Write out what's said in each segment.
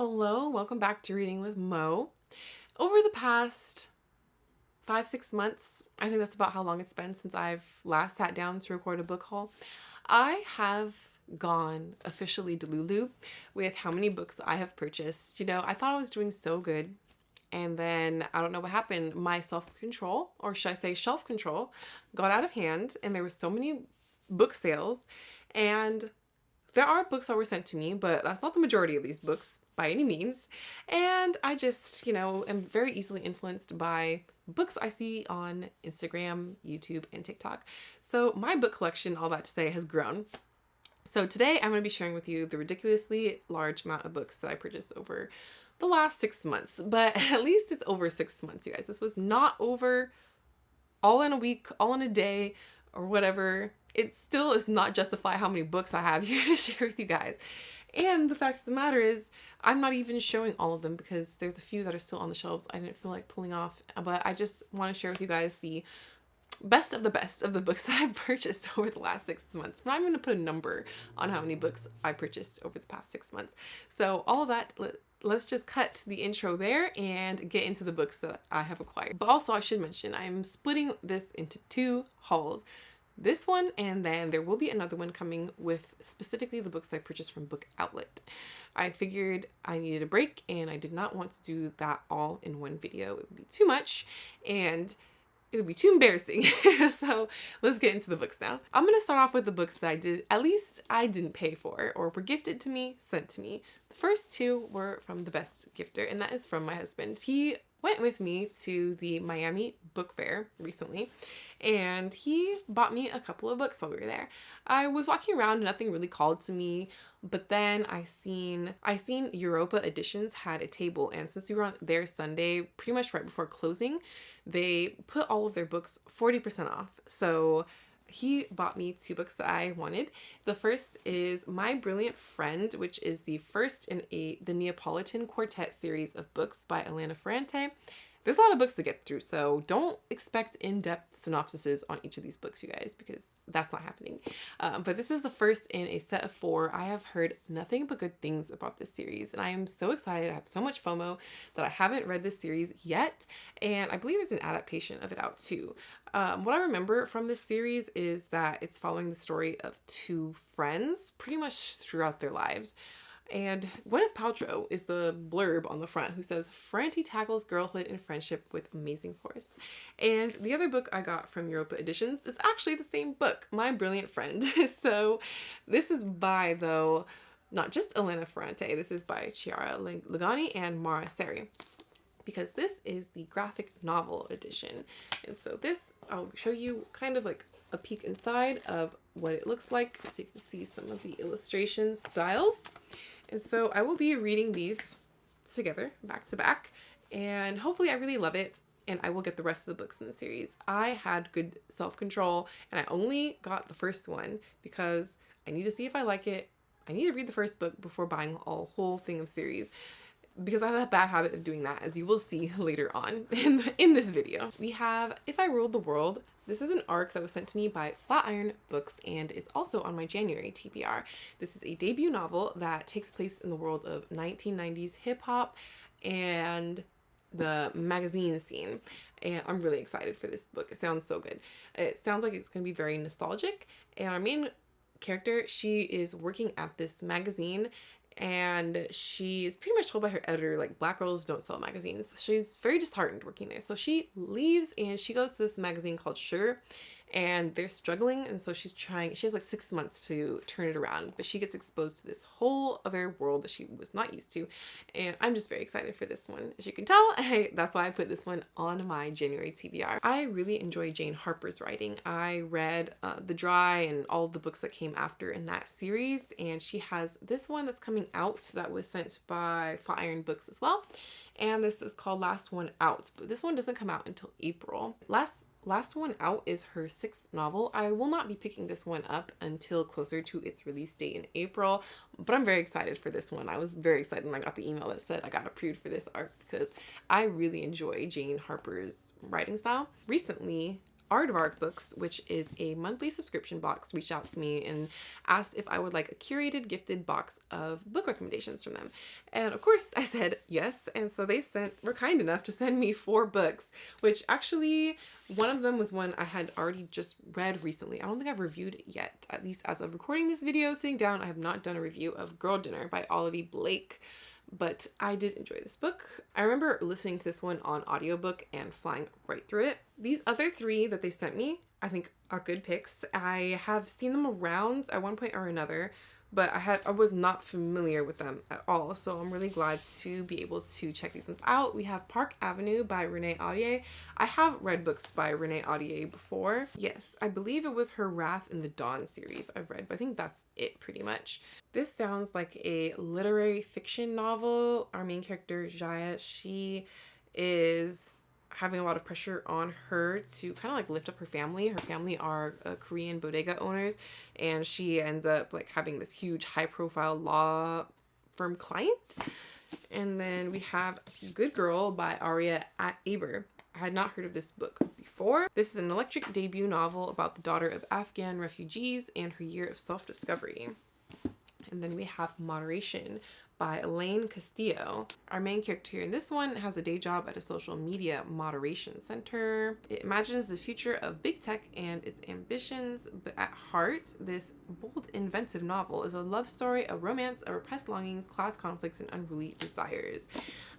Hello, welcome back to Reading with Mo. Over the past 5-6 months, I think that's about how long it's been since I've last sat down to record a book haul, I have gone officially delulu with how many books I have purchased. I thought I was doing so good, and then I don't know what happened. My self-control, or should I say shelf control, got out of hand, and there were so many book sales, and there are books that were sent to me, but that's not the majority of these books by any means. And I just, am very easily influenced by books I see on Instagram, YouTube, and TikTok. So my book collection, all that to say, has grown. So today I'm going to be sharing with you the ridiculously large amount of books that I purchased over the last 6 months. But at least it's over 6 months, you guys. This was not over all in a week, all in a day, or whatever. It still does not justify how many books I have here to share with you guys. And the fact of the matter is, I'm not even showing all of them because there's a few that are still on the shelves I didn't feel like pulling off. But I just want to share with you guys the best of the books that I've purchased over the last 6 months. But I'm going to put a number on how many books I purchased over the past 6 months. So all of that, let's just cut the intro there and get into the books that I have acquired. But also I should mention, I'm splitting this into 2 hauls. This one, and then there will be another one coming with specifically the books I purchased from Book Outlet. I figured I needed a break, and I did not want to do that all in one video. It would be too much, and it would be too embarrassing. So let's get into the books now. I'm going to start off with the books that at least I didn't pay for, or were gifted to me, sent to me. The first 2 were from the best gifter, and that is from my husband. He went with me to the Miami Book Fair recently, and he bought me a couple of books while we were there. I was walking around and nothing really called to me, but then I seen Europa Editions had a table, and since we were on there Sunday, pretty much right before closing, they put all of their books 40% off. So he bought me 2 books that I wanted. The first is My Brilliant Friend, which is the first in the Neapolitan Quartet series of books by Elena Ferrante. There's a lot of books to get through, so don't expect in-depth synopsises on each of these books, you guys, because that's not happening. But this is the first in a set of 4. I have heard nothing but good things about this series, and I am so excited. I have so much FOMO that I haven't read this series yet, and I believe there's an adaptation of it out too. What I remember from this series is that it's following the story of 2 friends pretty much throughout their lives. And Gwyneth Paltrow is the blurb on the front, who says, Ferrante tackles girlhood and friendship with amazing force. And the other book I got from Europa Editions is actually the same book, My Brilliant Friend. So this is by, though, not just Elena Ferrante. This is by Chiara Legani and Mara Seri, because this is the graphic novel edition. And so this, I'll show you kind of like a peek inside of what it looks like so you can see some of the illustration styles. And so I will be reading these together, back to back, and hopefully I really love it, and I will get the rest of the books in the series. I had good self-control, and I only got the first one because I need to see if I like it. I need to read the first book before buying a whole thing of series, because I have a bad habit of doing that, as you will see later on in this video. We have If I Ruled the World. This is an ARC that was sent to me by Flatiron Books and is also on my January TBR. This is a debut novel that takes place in the world of 1990s hip-hop and the magazine scene. And I'm really excited for this book. It sounds so good. It sounds like it's going to be very nostalgic. And our main character, she is working at this magazine, and she is pretty much told by her editor, like, black girls don't sell magazines. She's very disheartened working there. So she leaves and she goes to this magazine called Sugar, and they're struggling. And so she has like 6 months to turn it around, but she gets exposed to this whole other world that she was not used to. And I'm just very excited for this one. As you can tell, that's why I put this one on my January TBR. I really enjoy Jane Harper's writing. I read The Dry and all the books that came after in that series. And she has this one that's coming out that was sent by Flatiron Books as well. And this is called Last One Out, but this one doesn't come out until April. Last One Out is her 6th novel. I will not be picking this one up until closer to its release date in April, but I'm very excited for this one. I was very excited when I got the email that said I got approved for this ARC because I really enjoy Jane Harper's writing style. Recently, Aardvark Books, which is a monthly subscription box, reached out to me and asked if I would like a curated gifted box of book recommendations from them. And of course I said yes. And so they were kind enough to send me 4 books, which actually one of them was one I had already just read recently. I don't think I've reviewed it yet, at least as of recording this video, sitting down. I have not done a review of Girl Dinner by Olivia Blake, but I did enjoy this book. I remember listening to this one on audiobook and flying right through it. These other 3 that they sent me, I think are good picks. I have seen them around at one point or another, but I was not familiar with them at all. So I'm really glad to be able to check these ones out. We have Park Avenue by Renee Audier. I have read books by Renee Audier before. Yes, I believe it was her Wrath in the Dawn series I've read, but I think that's it pretty much. This sounds like a literary fiction novel. Our main character, Jaya, she is having a lot of pressure on her to kind of like lift up her family. Her family are Korean bodega owners, and she ends up like having this huge high profile law firm client. And then we have Good Girl by Aria Aber. I had not heard of this book before. This is an electric debut novel about the daughter of Afghan refugees and her year of self-discovery. And then we have Moderation by Elaine Castillo. Our main character here in this one has a day job at a social media moderation center. It imagines the future of big tech and its ambitions, but at heart, this bold, inventive novel is a love story, a romance, of repressed longings, class conflicts, and unruly desires.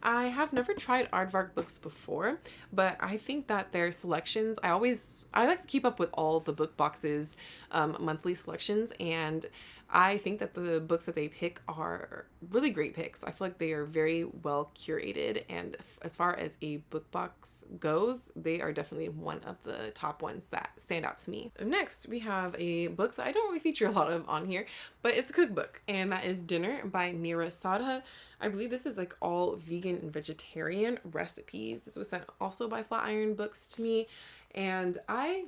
I have never tried Aardvark Books before, but I think that their selections, I like to keep up with all the book boxes monthly selections, and I think that the books that they pick are really great picks. I feel like they are very well curated, and as far as a book box goes, they are definitely one of the top ones that stand out to me. Next, we have a book that I don't really feature a lot of on here, but it's a cookbook, and that is Dinner by Mira Sadha. I believe this is like all vegan and vegetarian recipes. This was sent also by Flatiron Books to me, and I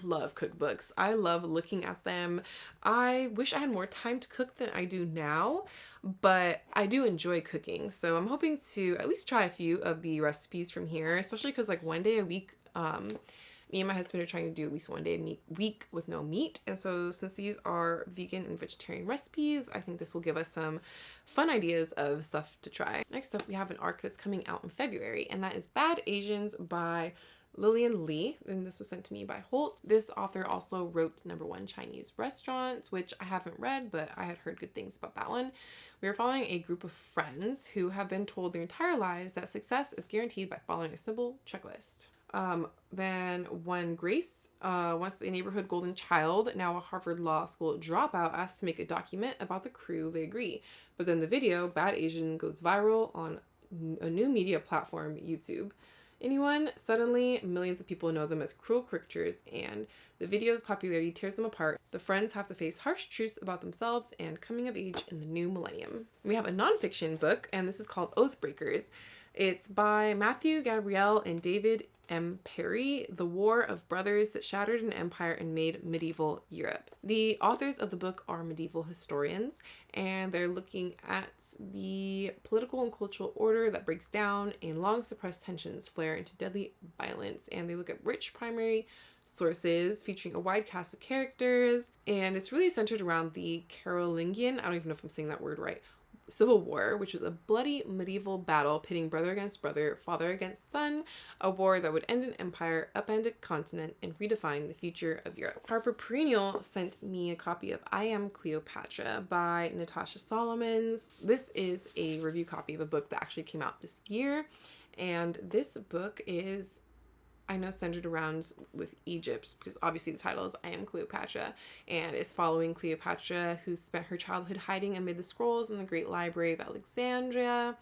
love cookbooks. I love looking at them. I wish I had more time to cook than I do now, but I do enjoy cooking. So I'm hoping to at least try a few of the recipes from here, especially because like one day a week, me and my husband are trying to do at least one day a week with no meat. And so since these are vegan and vegetarian recipes, I think this will give us some fun ideas of stuff to try. Next up, we have an arc that's coming out in February, and that is Bad Asians by Lillian Lee, and this was sent to me by Holt. This author also wrote #1 Chinese Restaurants, which I haven't read, but I had heard good things about that one. We are following a group of friends who have been told their entire lives that success is guaranteed by following a simple checklist. Then one Grace, once a neighborhood golden child, now a Harvard Law School dropout, asked to make a document about the crew. They agree. But then the video, Bad Asian, goes viral on a new media platform, YouTube. Anyone? Suddenly, millions of people know them as cruel cricketers, and the video's popularity tears them apart. The friends have to face harsh truths about themselves and coming of age in the new millennium. We have a nonfiction book, and this is called Oathbreakers. It's by Matthew Gabrielle and David M. Perry, The War of Brothers That Shattered an Empire and Made Medieval Europe. The authors of the book are medieval historians, and they're looking at the political and cultural order that breaks down and long suppressed tensions flare into deadly violence. And they look at rich primary sources featuring a wide cast of characters, and it's really centered around the Carolingian, I don't even know if I'm saying that word right, Civil War, which was a bloody medieval battle pitting brother against brother, father against son, a war that would end an empire, upend a continent, and redefine the future of Europe. Harper Perennial sent me a copy of I Am Cleopatra by Natasha Solomons. This is a review copy of a book that actually came out this year, and this book is, I know, centered around with Egypt, because obviously the title is I Am Cleopatra, and it's following Cleopatra, who spent her childhood hiding amid the scrolls in the Great Library of Alexandria,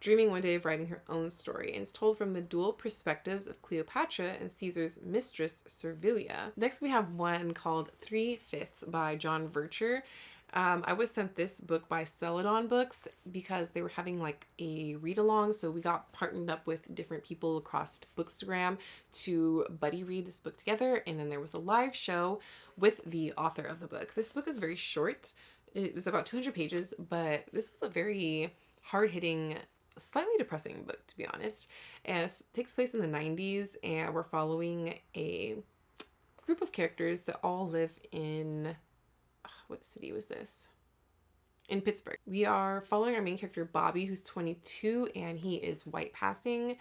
dreaming one day of writing her own story. And it's told from the dual perspectives of Cleopatra and Caesar's mistress, Servilia. Next, we have one called 3/5 by John Vircher. I was sent this book by Celadon Books because they were having like a read along. So we got partnered up with different people across Bookstagram to buddy read this book together. And then there was a live show with the author of the book. This book is very short. It was about 200 pages, but this was a very hard-hitting, slightly depressing book, to be honest. And it takes place in the 90s, and we're following a group of characters that all live in, what city was this? In Pittsburgh. We are following our main character, Bobby, who's 22, and he is white passing.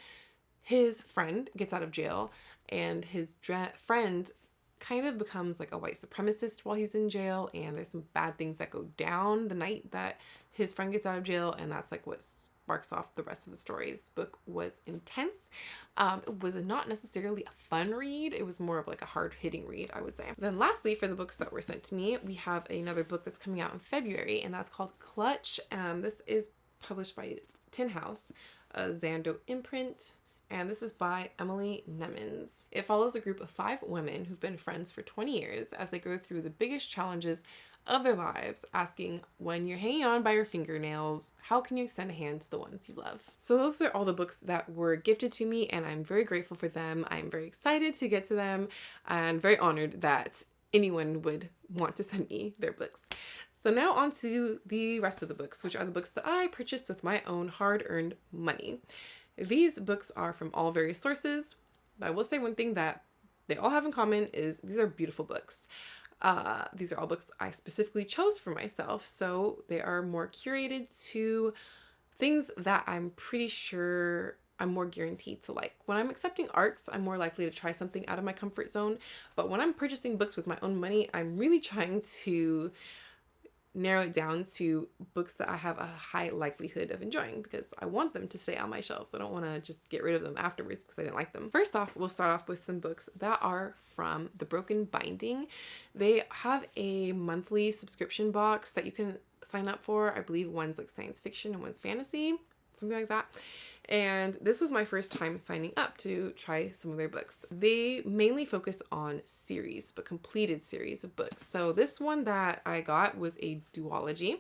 His friend gets out of jail, and his friend kind of becomes like a white supremacist while he's in jail, and there's some bad things that go down the night that his friend gets out of jail, and that's like what sparks off the rest of the story. This book was intense. It was not necessarily a fun read. It was more of like a hard-hitting read, I would say. Then lastly, for the books that were sent to me, we have another book that's coming out in February, and that's called Clutch. This is published by Tin House, a Zando imprint. And this is by Emily Nemens. It follows a group of 5 women who've been friends for 20 years as they go through the biggest challenges of their lives, asking, when you're hanging on by your fingernails, how can you extend a hand to the ones you love? So those are all the books that were gifted to me, and I'm very grateful for them. I'm very excited to get to them and very honored that anyone would want to send me their books. So now on to the rest of the books, which are the books that I purchased with my own hard-earned money. These books are from all various sources, but I will say one thing that they all have in common is these are beautiful books. These are all books I specifically chose for myself, so they are more curated to things that I'm pretty sure I'm more guaranteed to like. When I'm accepting ARCs, I'm more likely to try something out of my comfort zone, but when I'm purchasing books with my own money, I'm really trying to narrow it down to books that I have a high likelihood of enjoying because I want them to stay on my shelves. I don't want to just get rid of them afterwards because I didn't like them. First off, we'll start off with some books that are from The Broken Binding. They have a monthly subscription box that you can sign up for. I believe one's like science fiction and one's fantasy, something like that. And this was my first time signing up to try some of their books. They mainly focus on series, but completed series of books. So this one that I got was a duology.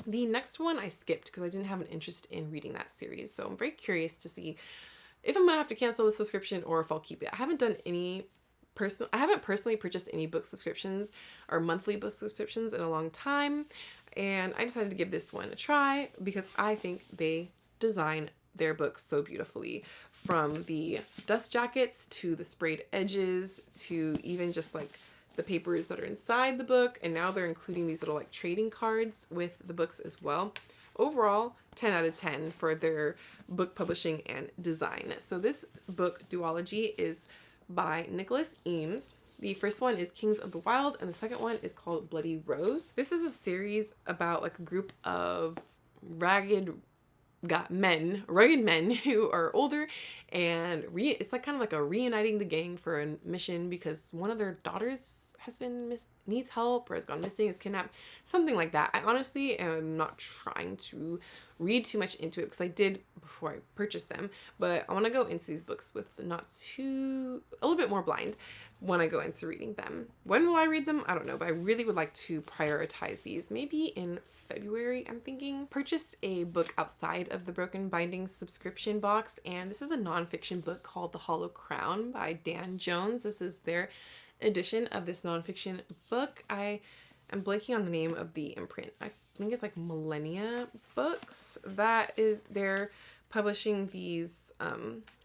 The next one I skipped because I didn't have an interest in reading that series. So I'm very curious to see if I'm gonna have to cancel the subscription or if I'll keep it. I haven't personally purchased any book subscriptions or monthly book subscriptions in a long time. And I decided to give this one a try because I think they design their books so beautifully, from the dust jackets to the sprayed edges to even just like the papers that are inside the book, and now they're including these little like trading cards with the books as well. Overall, 10 out of 10 for their book publishing and design. So this book duology is by Nicholas Eames. The first one is Kings of the Wild, and the second one is called Bloody Rose. This is a series about like a group of rugged men who are older, and it's like kind of like a reuniting the gang for a mission because one of their daughters has been needs help or has gone missing, is kidnapped, something like that. I honestly am not trying to read too much into it because I did before I purchased them, but I want to go into these books with a little bit more blind when I go into reading them. When will I read them? I don't know, but I really would like to prioritize these. Maybe in February, I'm thinking. Purchased a book outside of the Broken Binding subscription box, and this is a nonfiction book called The Hollow Crown by Dan Jones. This is their edition of this nonfiction book. I am blanking on the name of the imprint. I think it's like Millennia Books. They're publishing these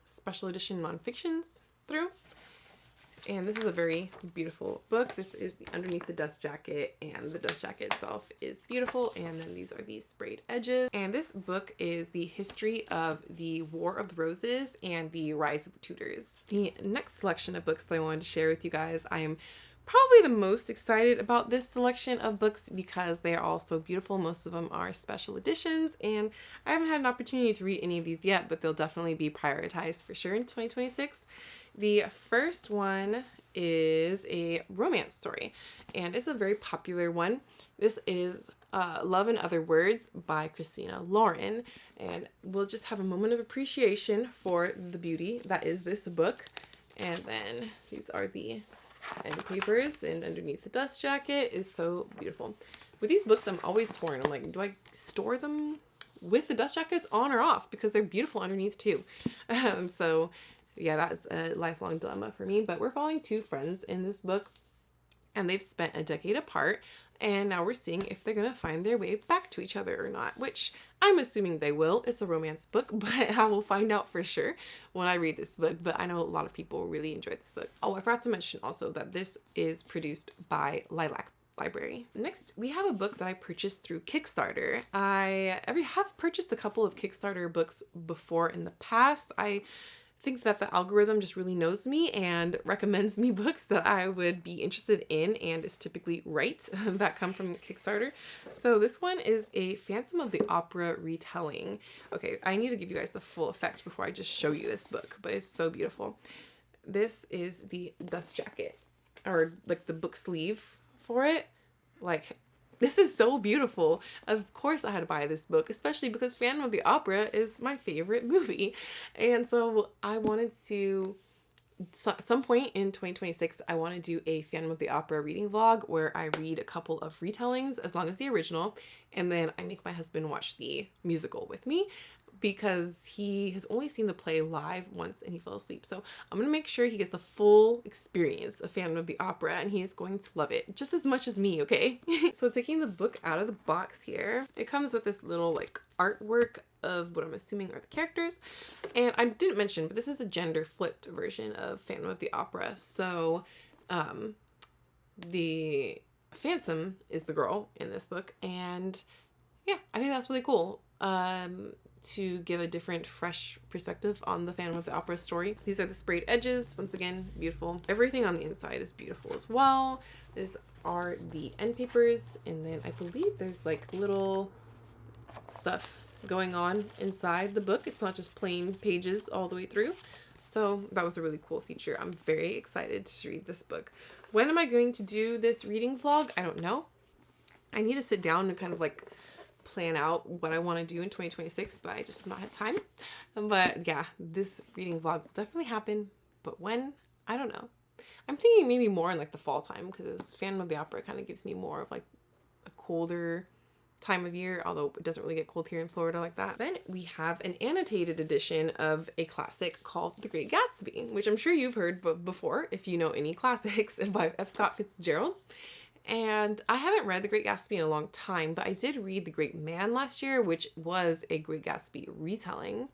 special edition nonfictions through. And this is a very beautiful book. This is the underneath the dust jacket, and the dust jacket itself is beautiful. And then these are these sprayed edges. And this book is the history of the War of the Roses and the rise of the Tudors. The next selection of books that I wanted to share with you guys, I am probably the most excited about this selection of books because they are all so beautiful. Most of them are special editions, and I haven't had an opportunity to read any of these yet, but they'll definitely be prioritized for sure in 2026. The first one is a romance story, and it's a very popular one. This is Love in Other Words by Christina Lauren, and we'll just have a moment of appreciation for the beauty that is this book. And then these are the end papers, and underneath the dust jacket is so beautiful. With these books, I'm always torn. I'm like, do I store them with the dust jackets on or off? Because they're beautiful underneath too. So yeah, that's a lifelong dilemma for me. But we're following 2 friends in this book, and they've spent a decade apart. And now we're seeing if they're going to find their way back to each other or not, which I'm assuming they will. It's a romance book, but I will find out for sure when I read this book. But I know a lot of people really enjoyed this book. Oh, I forgot to mention also that this is produced by Lilac Library. Next, we have a book that I purchased through Kickstarter. I have purchased a couple of Kickstarter books before in the past. I think that the algorithm just really knows me and recommends me books that I would be interested in, and is typically right that come from Kickstarter. So this one is a Phantom of the Opera retelling. Okay, I need to give you guys the full effect before I just show you this book, but it's so beautiful. This is the dust jacket, or like the book sleeve for it. Like, this is so beautiful. Of course I had to buy this book, especially because Phantom of the Opera is my favorite movie. And so I wanted to, some point in 2026, I want to do a Phantom of the Opera reading vlog where I read a couple of retellings as long as the original, and then I make my husband watch the musical with me, because he has only seen the play live once and he fell asleep. So I'm going to make sure he gets the full experience of Phantom of the Opera, and he's going to love it just as much as me, okay? So taking the book out of the box here, it comes with this little like artwork of what I'm assuming are the characters. And I didn't mention, but this is a gender flipped version of Phantom of the Opera. So the Phantom is the girl in this book, and yeah, I think that's really cool. To give a different, fresh perspective on the Phantom of the Opera story. These are the sprayed edges. Once again, beautiful. Everything on the inside is beautiful as well. These are the end papers, and then I believe there's like little stuff going on inside the book. It's not just plain pages all the way through. So that was a really cool feature. I'm very excited to read this book. When am I going to do this reading vlog? I don't know. I need to sit down and kind of like plan out what I want to do in 2026, but I just have not had time. But yeah, this reading vlog will definitely happen, but when? I don't know. I'm thinking maybe more in like the fall time, because Phantom of the Opera kind of gives me more of like a colder time of year, although it doesn't really get cold here in Florida like that. Then we have an annotated edition of a classic called The Great Gatsby, which I'm sure you've heard before if you know any classics by F. Scott Fitzgerald. And I haven't read The Great Gatsby in a long time, but I did read The Great Man last year, which was a Great Gatsby retelling.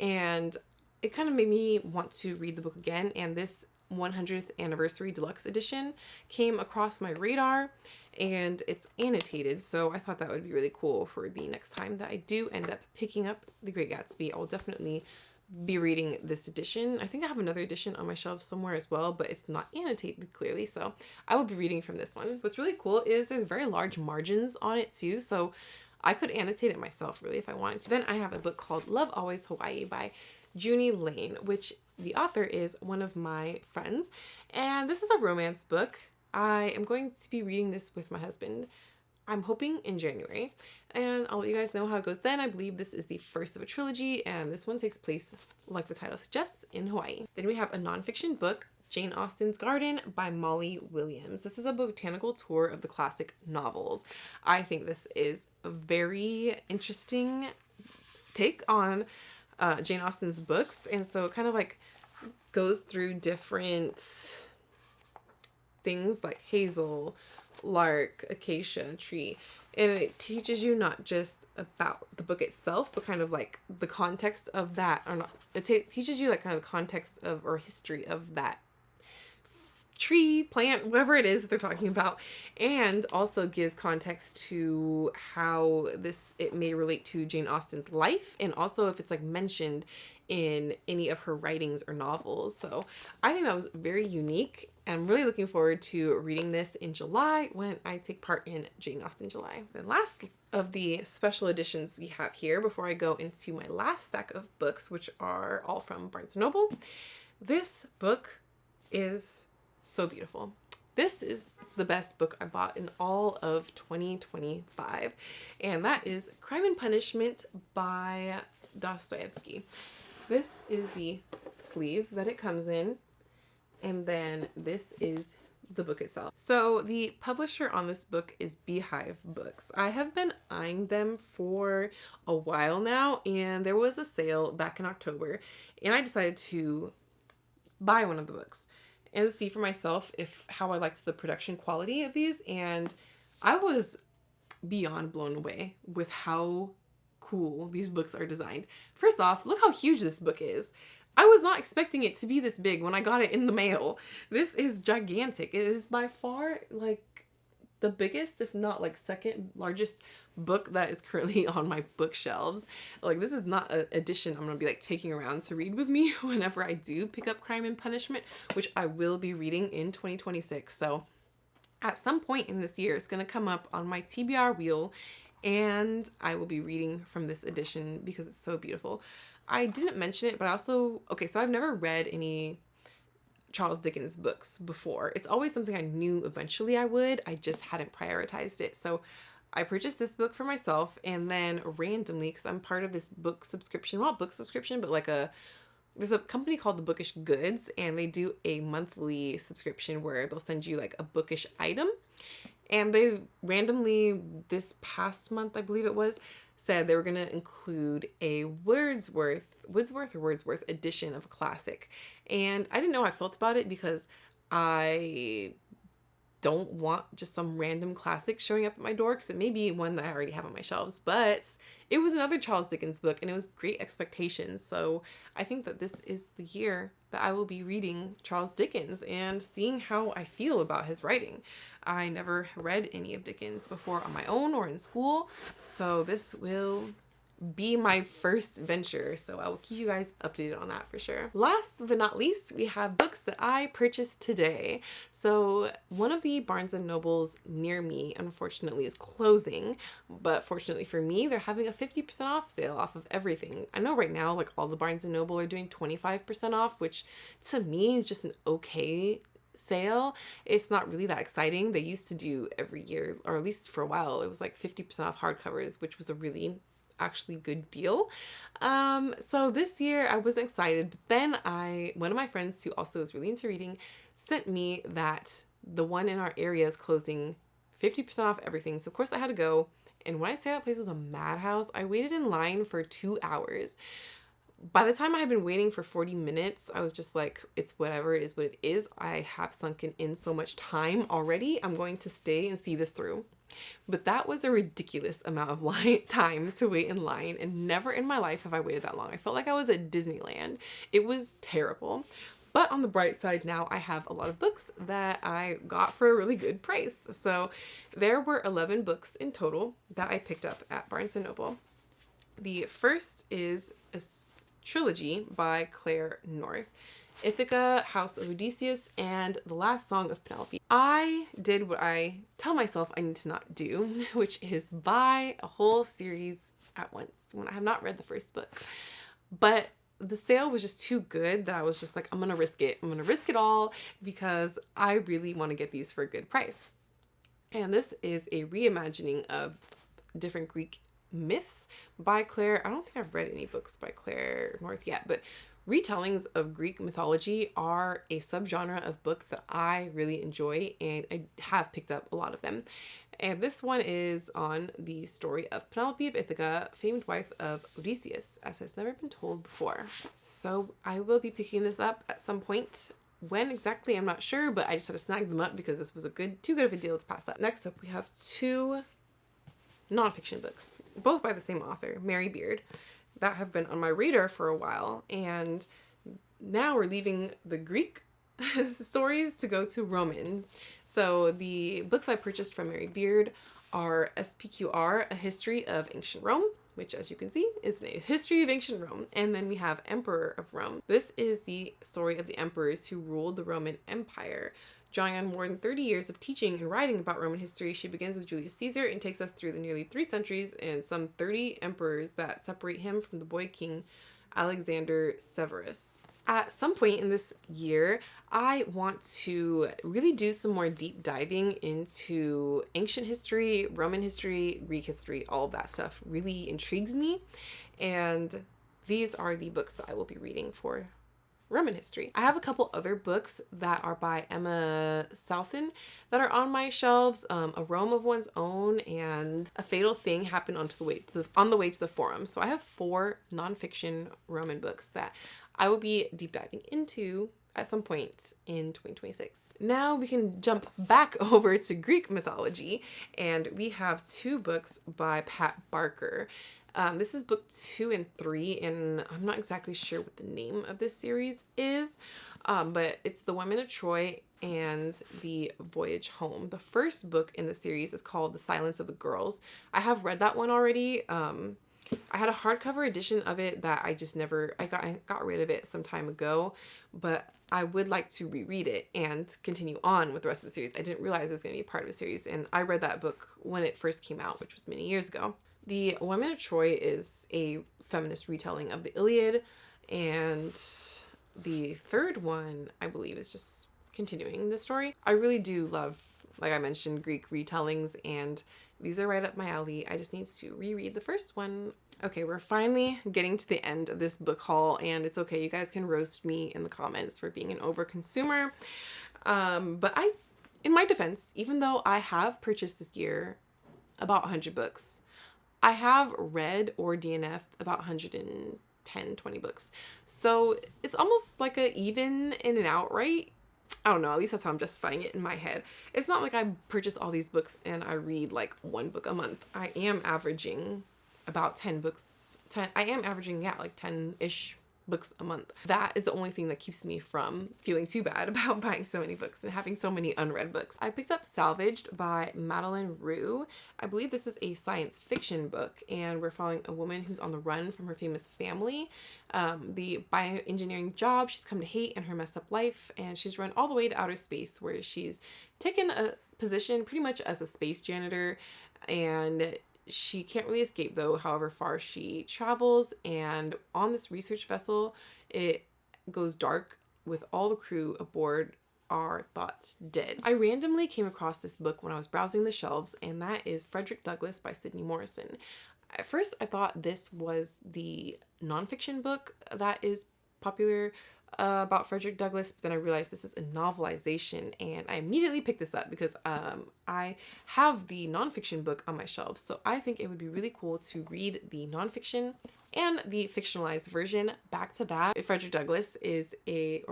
And it kind of made me want to read the book again. And this 100th anniversary deluxe edition came across my radar, and it's annotated. So I thought that would be really cool for the next time that I do end up picking up The Great Gatsby. I will definitely be reading this edition. I think I have another edition on my shelf somewhere as well, but it's not annotated clearly, so I will be reading from this one. What's really cool is there's very large margins on it too, so I could annotate it myself really if I wanted to. Then I have a book called Love Always Hawaii by Junie Lane, which the author is one of my friends, and this is a romance book. I am going to be reading this with my husband. I'm hoping in January, and I'll let you guys know how it goes then. I believe this is the first of a trilogy, and this one takes place, like the title suggests, in Hawaii. Then we have a nonfiction book, Jane Austen's Garden by Molly Williams. This is a botanical tour of the classic novels. I think this is a very interesting take on Jane Austen's books, and so it kind of like goes through different things like hazel, lark, acacia tree, and it teaches you not just about the book itself, but kind of like the context of that, or not, it teaches you like kind of the context of or history of that tree, plant, whatever it is that they're talking about, and also gives context to how it may relate to Jane Austen's life, and also if it's like mentioned in any of her writings or novels. So I think that was very unique, and I'm really looking forward to reading this in July when I take part in Jane Austen July. The last of the special editions we have here before I go into my last stack of books, which are all from Barnes & Noble. This book is so beautiful. This is the best book I bought in all of 2025, and that is Crime and Punishment by Dostoevsky. This is the sleeve that it comes in, and then this is the book itself. So the publisher on this book is Beehive Books. I have been eyeing them for a while now, and there was a sale back in October, and I decided to buy one of the books and see for myself how I liked the production quality of these. And I was beyond blown away with how cool these books are designed. First off, look how huge this book is. I was not expecting it to be this big when I got it in the mail. This is gigantic. It is by far like the biggest, if not like second largest book that is currently on my bookshelves. Like, this is not an edition I'm gonna be like taking around to read with me whenever I do pick up Crime and Punishment, which I will be reading in 2026. So at some point in this year, it's gonna come up on my TBR wheel, and I will be reading from this edition because it's so beautiful. I didn't mention it, but I also, okay, so I've never read any Charles Dickens books before. It's always something I knew eventually I would. I just hadn't prioritized it. So I purchased this book for myself, and then randomly, because I'm part of this book subscription, well, not book subscription, but like there's a company called the Bookish Goods, and they do a monthly subscription where they'll send you like a bookish item. And they randomly, this past month, I believe it was, said they were going to include a Wordsworth edition of a classic. And I didn't know how I felt about it because I don't want just some random classic showing up at my door, because it may be one that I already have on my shelves, but it was another Charles Dickens book, and it was Great Expectations. So I think that this is the year that I will be reading Charles Dickens and seeing how I feel about his writing. I never read any of Dickens before on my own or in school, so this will be my first venture, so I will keep you guys updated on that for sure. Last but not least, we have books that I purchased today. So one of the Barnes & Nobles near me, unfortunately, is closing, but fortunately for me, they're having a 50% off sale off of everything. I know right now, like, all the Barnes & Noble are doing 25% off, which to me is just an okay sale. It's not really that exciting. They used to do every year, or at least for a while, it was like 50% off hardcovers, which was a really actually good deal. So this year I wasn't excited, but then one of my friends who also is really into reading sent me that the one in our area is closing 50% off everything. So of course I had to go. And when I say that place was a madhouse, I waited in line for 2 hours. By the time I had been waiting for 40 minutes, I was just like, it's whatever, it is what it is. I have sunken in so much time already. I'm going to stay and see this through. But that was a ridiculous amount of time to wait in line, and never in my life have I waited that long. I felt like I was at Disneyland. It was terrible. But on the bright side, now I have a lot of books that I got for a really good price. So there were 11 books in total that I picked up at Barnes & Noble. The first is a trilogy by Claire North: Ithaca, House of Odysseus, and The Last Song of Penelope. I did what I tell myself I need to not do, which is buy a whole series at once when I have not read the first book. But the sale was just too good that I was just like, I'm going to risk it. I'm going to risk it all because I really want to get these for a good price. And this is a reimagining of different Greek myths by Claire. I don't think I've read any books by Claire North yet, but retellings of Greek mythology are a subgenre of book that I really enjoy, and I have picked up a lot of them. And this one is on the story of Penelope of Ithaca, famed wife of Odysseus, as has never been told before. So I will be picking this up at some point. When exactly, I'm not sure, but I just had to snag them up because this was too good of a deal to pass up. Next up, we have 2 nonfiction books, both by the same author, Mary Beard, that have been on my radar for a while, and now we're leaving the Greek stories to go to Roman. So the books I purchased from Mary Beard are SPQR, A History of Ancient Rome, which, as you can see, is a history of ancient Rome. And then we have Emperor of Rome. This is the story of the emperors who ruled the Roman Empire. Drawing on more than 30 years of teaching and writing about Roman history, she begins with Julius Caesar and takes us through the nearly 3 centuries and some 30 emperors that separate him from the boy king Alexander Severus. At some point in this year, I want to really do some more deep diving into ancient history, Roman history, Greek history. All of that stuff really intrigues me, and these are the books that I will be reading for Roman history. I have a couple other books that are by Emma Southen that are on my shelves. A Rome of One's Own and A Fatal Thing Happened on the way to the Forum. So I have 4 nonfiction Roman books that I will be deep diving into at some point in 2026. Now we can jump back over to Greek mythology, and we have 2 books by Pat Barker. This is book 2 and 3, and I'm not exactly sure what the name of this series is, but it's The Women of Troy and The Voyage Home. The first book in the series is called The Silence of the Girls. I have read that one already. I had a hardcover edition of it that I just never, I got rid of it some time ago, but I would like to reread it and continue on with the rest of the series. I didn't realize it was going to be part of a series, and I read that book when it first came out, which was many years ago. The Women of Troy is a feminist retelling of the Iliad, and the third one, I believe, is just continuing the story. I really do love, like I mentioned, Greek retellings, and these are right up my alley. I just need to reread the first one. Okay, we're finally getting to the end of this book haul, and it's okay. You guys can roast me in the comments for being an overconsumer. But in my defense, even though I have purchased this year about 100 books, I have read or DNF'd about 110, 20 books. So it's almost like a even in and out, right? I don't know, at least that's how I'm justifying it in my head. It's not like I purchase all these books and I read like 1 book a month. I am averaging about 10 books. I am averaging, like 10-ish books a month. That is the only thing that keeps me from feeling too bad about buying so many books and having so many unread books. I picked up Salvaged by Madeline Rue. I believe this is a science fiction book, and we're following a woman who's on the run from her famous family, the bioengineering job she's come to hate in her messed up life, and she's run all the way to outer space where she's taken a position pretty much as a space janitor, and she can't really escape though, however far she travels. And on this research vessel, it goes dark with all the crew aboard are thought dead. I randomly came across this book when I was browsing the shelves, and that is Frederick Douglass by Sydney Morrison. At first, I thought this was the nonfiction book that is popular about Frederick Douglass, but then I realized this is a novelization, and I immediately picked this up because I have the nonfiction book on my shelf, so I think it would be really cool to read the nonfiction and the fictionalized version back to back. Frederick Douglass was a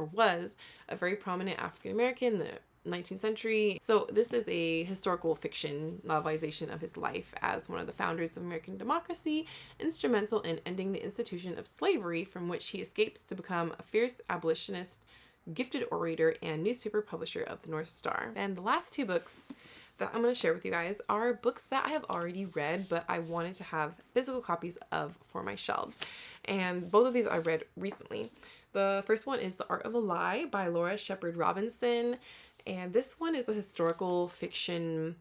very prominent African American in the 19th century. So this is a historical fiction novelization of his life as one of the founders of American democracy, instrumental in ending the institution of slavery, from which he escapes to become a fierce abolitionist, gifted orator, and newspaper publisher of the North Star. And the last 2 books that I'm going to share with you guys are books that I have already read, but I wanted to have physical copies of for my shelves. And both of these I read recently. The first one is The Art of a Lie by Laura Shepard Robinson. And this one is a historical fiction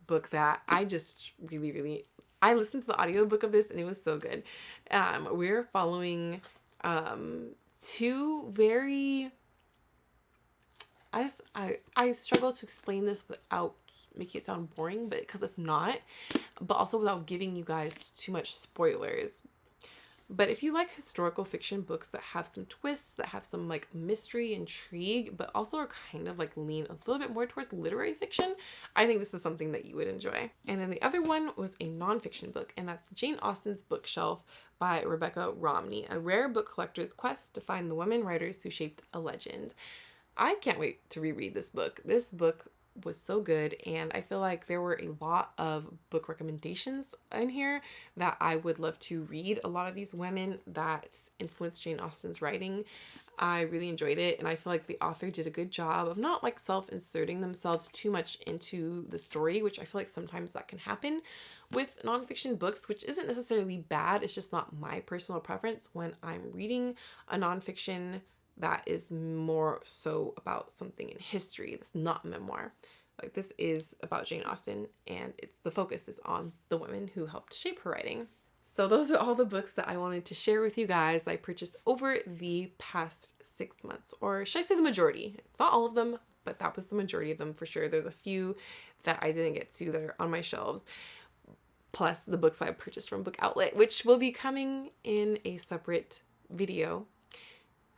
book that I just really, I listened to the audiobook of this and it was so good. We're following 2 very, I struggle to explain this without making it sound boring, but because it's not, but also without giving you guys too much spoilers. But if you like historical fiction books that have some twists, that have some like mystery, intrigue, but also are kind of like lean a little bit more towards literary fiction, I think this is something that you would enjoy. And then the other one was a nonfiction book, and that's Jane Austen's Bookshelf by Rebecca Romney, a rare book collector's quest to find the women writers who shaped a legend. I can't wait to reread this book. This book was so good, and I feel like there were a lot of book recommendations in here that I would love to read. A lot of these women that influenced Jane Austen's writing, I really enjoyed it, and I feel like the author did a good job of not like self-inserting themselves too much into the story, which I feel like sometimes that can happen with nonfiction books, which isn't necessarily bad. It's just not my personal preference when I'm reading a nonfiction that is more so about something in history. That's not memoir. Like, this is about Jane Austen, and the focus is on the women who helped shape her writing. So those are all the books that I wanted to share with you guys that I purchased over the past 6 months, or should I say the majority? It's not all of them, but that was the majority of them for sure. There's a few that I didn't get to that are on my shelves, plus the books I purchased from Book Outlet, which will be coming in a separate video.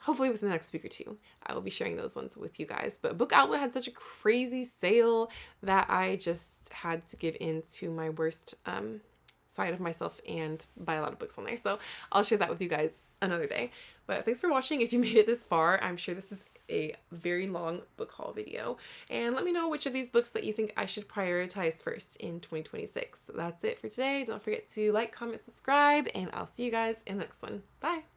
Hopefully within the next week or 2, I will be sharing those ones with you guys. But Book Outlet had such a crazy sale that I just had to give in to my worst side of myself and buy a lot of books on there. So I'll share that with you guys another day. But thanks for watching. If you made it this far, I'm sure this is a very long book haul video. And let me know which of these books that you think I should prioritize first in 2026. So that's it for today. Don't forget to like, comment, subscribe, and I'll see you guys in the next one. Bye!